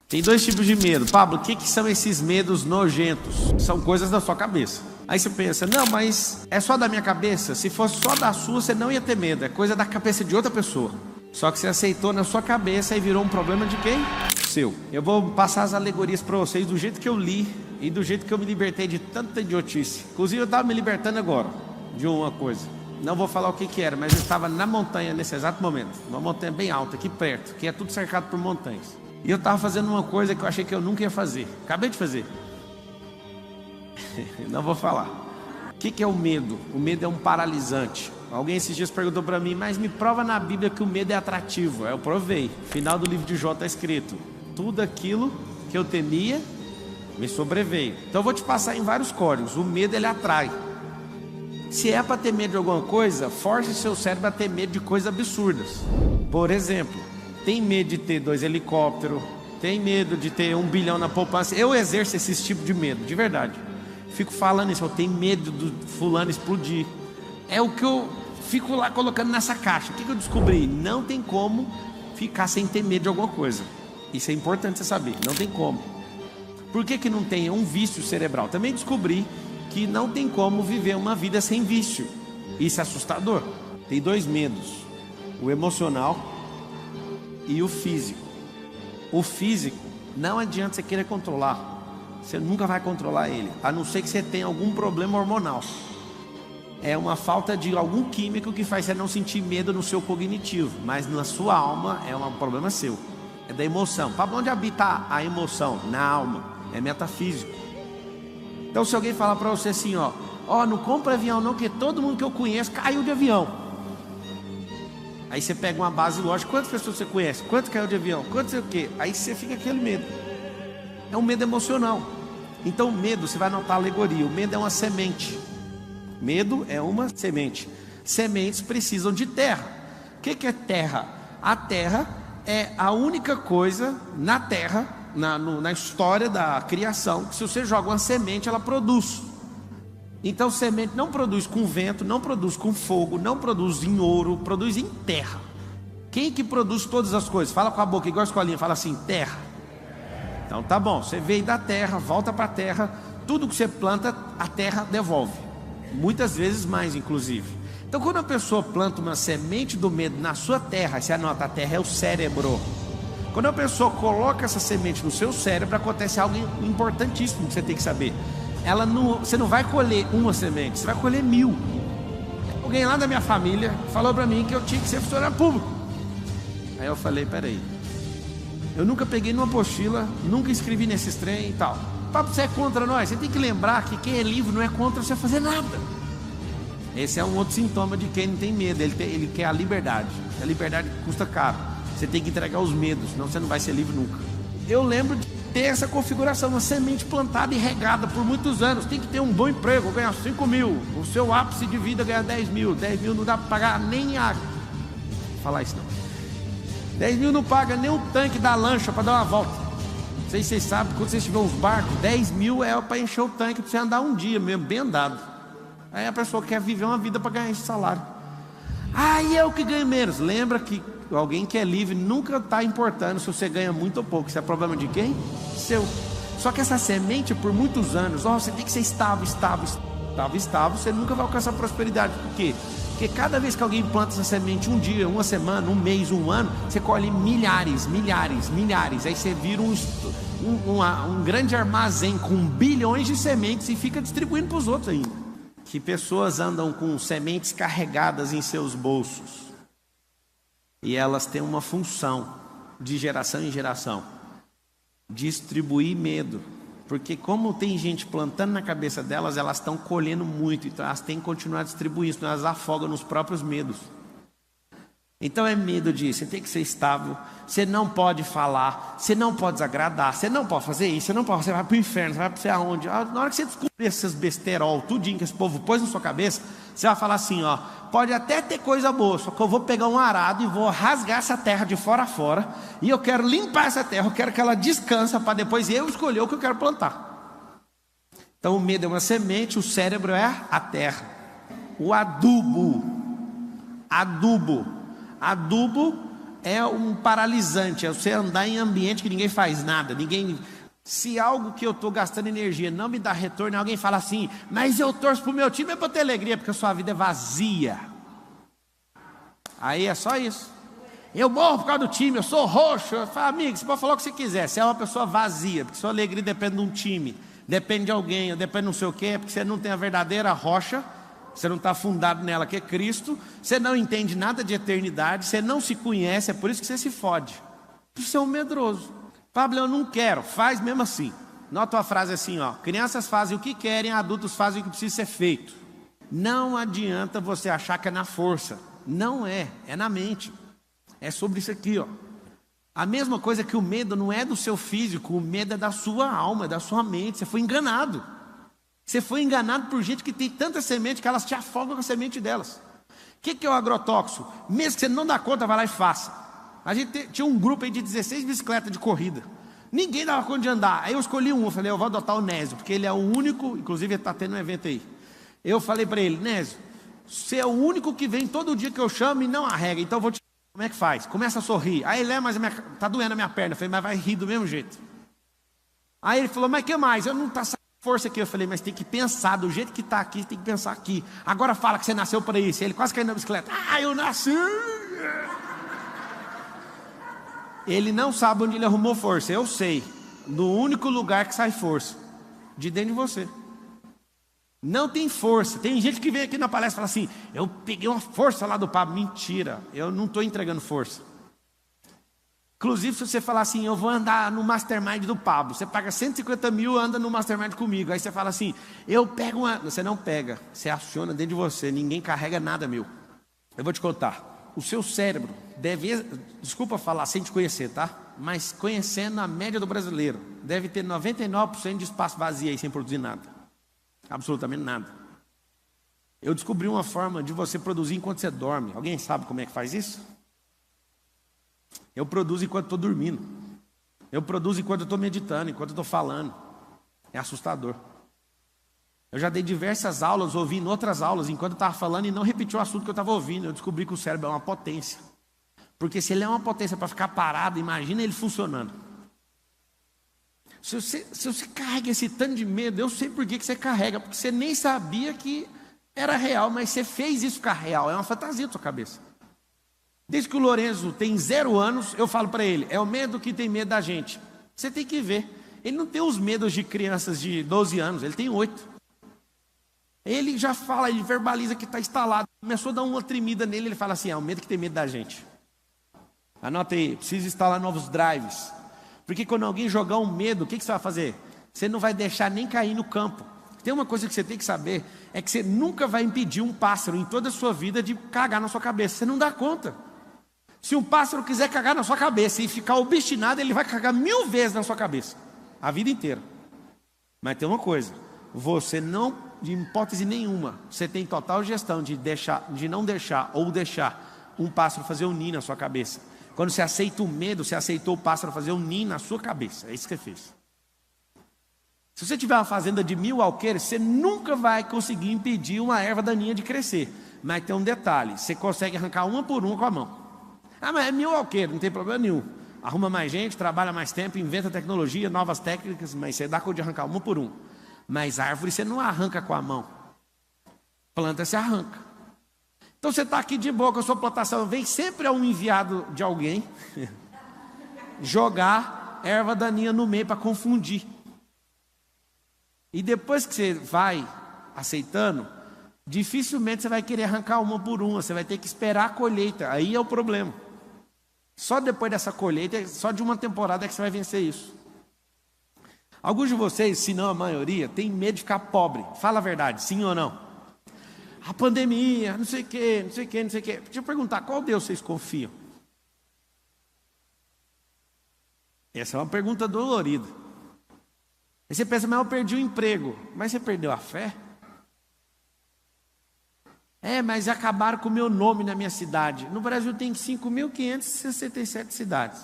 Tem dois tipos de medo. Pablo, o que são esses medos nojentos? São coisas da sua cabeça. Aí você pensa, não, mas é só da minha cabeça? Se fosse só da sua, você não ia ter medo. É coisa da cabeça de outra pessoa. Só que você aceitou na sua cabeça e virou um problema de quem? Seu. Eu vou passar as alegorias para vocês do jeito que eu li e do jeito que eu me libertei de tanta idiotice. Inclusive eu estava me libertando agora de uma coisa. Não vou falar o que era, mas eu estava na montanha nesse exato momento. Uma montanha bem alta, aqui perto, que é tudo cercado por montanhas. E eu estava fazendo uma coisa que eu achei que eu nunca ia fazer. Acabei de fazer. Não vou falar. O que é o medo? O medo é um paralisante. Alguém esses dias perguntou para mim, mas me prova na Bíblia que o medo é atrativo. Eu provei. Final do livro de Jó está escrito: tudo aquilo que eu temia me sobreveio. Então eu vou te passar em vários códigos. O medo, ele atrai. Se é para ter medo de alguma coisa, force seu cérebro a ter medo de coisas absurdas. Por exemplo, tem medo de ter 2 helicópteros, tem medo de ter 1 bilhão na poupança. Eu exerço esse tipo de medo, de verdade. Fico falando isso, eu tenho medo do fulano explodir. É o que eu fico lá colocando nessa caixa. O que eu descobri? Não tem como ficar sem ter medo de alguma coisa. Isso é importante você saber, não tem como. Por que não tem? É um vício cerebral. Também descobri que não tem como viver uma vida sem vício. Isso é assustador. Tem 2 medos: o emocional e o físico. O físico, não adianta você querer controlar. Você nunca vai controlar ele, a não ser que você tenha algum problema hormonal. É uma falta de algum químico que faz você não sentir medo no seu cognitivo. Mas na sua alma é um problema seu. É da emoção. Para onde habita a emoção? Na alma. É metafísico. Então se alguém falar para você assim, ó, não compra avião não, que todo mundo que eu conheço caiu de avião. Aí você pega uma base lógica, quantas pessoas você conhece? Quanto caiu de avião? Quanto sei o quê? Aí você fica aquele medo. É um medo emocional. Então o medo, você vai notar a alegoria, o medo é uma semente. Medo é uma semente. Sementes precisam de terra. O que é terra? A terra é a única coisa na terra, na história da criação, que se você joga uma semente, ela produz. Então semente não produz com vento, não produz com fogo, não produz em ouro, produz em terra. Quem que produz todas as coisas? Fala com a boca, igual a escolinha, fala assim, terra. Então tá bom, você veio da terra, volta para a terra. Tudo que você planta, a terra devolve. Muitas vezes mais, inclusive. Então quando a pessoa planta uma semente do medo na sua terra, você anota, a terra é o cérebro. Quando a pessoa coloca essa semente no seu cérebro, acontece algo importantíssimo que você tem que saber. Você não vai colher uma semente, você vai colher 1000. Alguém lá da minha família falou para mim que eu tinha que ser funcionário público. Aí eu falei, peraí, eu nunca peguei numa apostila, nunca escrevi nesses trem e tal. Papo, você é contra nós? Você tem que lembrar que quem é livre não é contra você fazer nada. Esse é um outro sintoma de quem não tem medo. Ele quer a liberdade. A liberdade custa caro. Você tem que entregar os medos, senão você não vai ser livre nunca. Eu lembro de ter essa configuração, uma semente plantada e regada por muitos anos. Tem que ter um bom emprego, ganhar 5 mil. O seu ápice de vida ganhar 10 mil. 10 mil não dá para pagar nem água. Vou falar isso não. 10 mil não paga nem o tanque da lancha para dar uma volta. Não sei se vocês sabem, quando vocês tiverem uns barcos, 10 mil é para encher o tanque para você andar um dia mesmo, bem andado. Aí a pessoa quer viver uma vida para ganhar esse salário. E eu que ganho menos. Lembra que alguém que é livre nunca está importando se você ganha muito ou pouco. Isso é problema de quem? Seu. Só que essa semente, por muitos anos, você tem que ser estável, você nunca vai alcançar prosperidade. Por quê? Porque cada vez que alguém planta essa semente, um dia, uma semana, um mês, um ano, você colhe milhares. Aí você vira um grande armazém com bilhões de sementes e fica distribuindo para os outros ainda. Que pessoas andam com sementes carregadas em seus bolsos. E elas têm uma função de geração em geração: distribuir medo. Porque como tem gente plantando na cabeça delas, elas estão colhendo muito. Então elas têm que continuar distribuindo, senão elas afogam nos próprios medos. Então é medo disso. Você tem que ser estável. Você não pode falar. Você não pode desagradar. Você não pode fazer isso. Você não pode. Você vai para o inferno. Você vai para aonde? Na hora que você descobrir esses besterol, tudinho que esse povo pôs na sua cabeça, você vai falar assim, pode até ter coisa boa, só que eu vou pegar um arado e vou rasgar essa terra de fora a fora, e eu quero limpar essa terra, eu quero que ela descanse para depois eu escolher o que eu quero plantar. Então o medo é uma semente, o cérebro é a terra. O adubo é um paralisante, é você andar em ambiente que ninguém faz nada, se algo que eu estou gastando energia não me dá retorno, alguém fala assim, mas eu torço para o meu time, é para ter alegria, porque a sua vida é vazia. Aí é só isso. Eu morro por causa do time, eu sou roxo. Eu falo, amigo, você pode falar o que você quiser, você é uma pessoa vazia, porque sua alegria depende de um time, depende de alguém, depende de não sei o quê, porque você não tem a verdadeira rocha, você não está fundado nela, que é Cristo, você não entende nada de eternidade, você não se conhece, é por isso que você se fode. Você é um medroso. Pablo, eu não quero, faz mesmo assim. Nota a frase assim, ó, crianças fazem o que querem, adultos fazem o que precisa ser feito. Não adianta você achar que é na força, não é na mente. É sobre isso aqui, ó. A mesma coisa que o medo não é do seu físico, o medo é da sua alma, da sua mente. Você foi enganado. Você foi enganado por gente que tem tanta semente que elas te afogam com a semente delas. O que é o agrotóxico? Mesmo que você não dá conta, vai lá e faça. A gente tinha um grupo aí de 16 bicicletas de corrida. Ninguém dava conta de andar. Aí eu escolhi um, eu falei, eu vou adotar o Nésio, porque ele é o único, inclusive ele está tendo um evento aí. Eu falei para ele, Nésio, você é o único que vem todo dia que eu chamo e não arrega, então eu vou te... Como é que faz? Começa a sorrir. Aí ele, mas tá doendo a minha perna. Eu falei, mas vai rir do mesmo jeito. Aí ele falou, mas que mais? Eu não tá saindo força aqui. Eu falei, mas tem que pensar do jeito que está aqui, tem que pensar aqui. Agora fala que você nasceu para isso. Ele quase caiu na bicicleta. Eu nasci. Ele não sabe onde ele arrumou força. Eu sei. No único lugar que sai força. De dentro de você. Não tem força. Tem gente que vem aqui na palestra e fala assim, eu peguei uma força lá do Pablo. Mentira, eu não estou entregando força. Inclusive, se você falar assim, eu vou andar no mastermind do Pablo, você paga 150 mil, anda no mastermind comigo. Aí você fala assim, eu pego uma... Você não pega, você aciona dentro de você, ninguém carrega nada meu. Eu vou te contar, o seu cérebro deve, desculpa falar sem te conhecer, tá? Mas conhecendo a média do brasileiro, deve ter 99% de espaço vazio aí sem produzir nada. Absolutamente nada. Eu descobri uma forma de você produzir enquanto você dorme. Alguém sabe como é que faz isso? Eu produzo enquanto estou dormindo. Eu produzo enquanto estou meditando, enquanto estou falando. É assustador. Eu já dei diversas aulas, ouvindo outras aulas, enquanto eu estava falando e não repeti o assunto que eu estava ouvindo. Eu descobri que o cérebro é uma potência. Porque se ele é uma potência para ficar parado, imagina ele funcionando. Se você carrega esse tanto de medo, eu sei por que você carrega, porque você nem sabia que era real, mas você fez isso ficar real, é uma fantasia da sua cabeça. Desde que o Lorenzo tem 0 anos, eu falo para ele, é o medo que tem medo da gente. Você tem que ver, ele não tem os medos de crianças de 12 anos, ele tem 8. Ele já fala, ele verbaliza que está instalado, começou a dar uma tremida nele, ele fala assim, é o medo que tem medo da gente. Anota aí, precisa instalar novos drives. Porque quando alguém jogar um medo, o que você vai fazer? Você não vai deixar nem cair no campo. Tem uma coisa que você tem que saber, é que você nunca vai impedir um pássaro em toda a sua vida de cagar na sua cabeça. Você não dá conta. Se um pássaro quiser cagar na sua cabeça e ficar obstinado, ele vai cagar 1000 vezes na sua cabeça. A vida inteira. Mas tem uma coisa, você não, de hipótese nenhuma, você tem total gestão de não deixar ou deixar um pássaro fazer um ninho na sua cabeça. Quando você aceita o medo, você aceitou o pássaro fazer um ninho na sua cabeça. É isso que você fez. Se você tiver uma fazenda de 1000 alqueires, você nunca vai conseguir impedir uma erva daninha de crescer. Mas tem um detalhe, você consegue arrancar uma por uma com a mão. Mas é 1000 alqueires, não tem problema nenhum. Arruma mais gente, trabalha mais tempo, inventa tecnologia, novas técnicas, mas você dá conta de arrancar uma por uma. Mas árvore você não arranca com a mão. Planta você arranca. Então você está aqui de boa com a sua plantação, vem sempre um enviado de alguém jogar erva daninha no meio para confundir. E depois que você vai aceitando, dificilmente você vai querer arrancar uma por uma, você vai ter que esperar a colheita, aí é o problema. Só depois dessa colheita, só de uma temporada é que você vai vencer isso. Alguns de vocês, se não a maioria, tem medo de ficar pobre. Fala a verdade, sim ou não? A pandemia, não sei o que, não sei o que, não sei o que. Deixa eu perguntar, qual Deus vocês confiam? Essa é uma pergunta dolorida. Aí você pensa, mas eu perdi o emprego. Mas você perdeu a fé? Mas acabaram com o meu nome na minha cidade. No Brasil tem 5.567 cidades.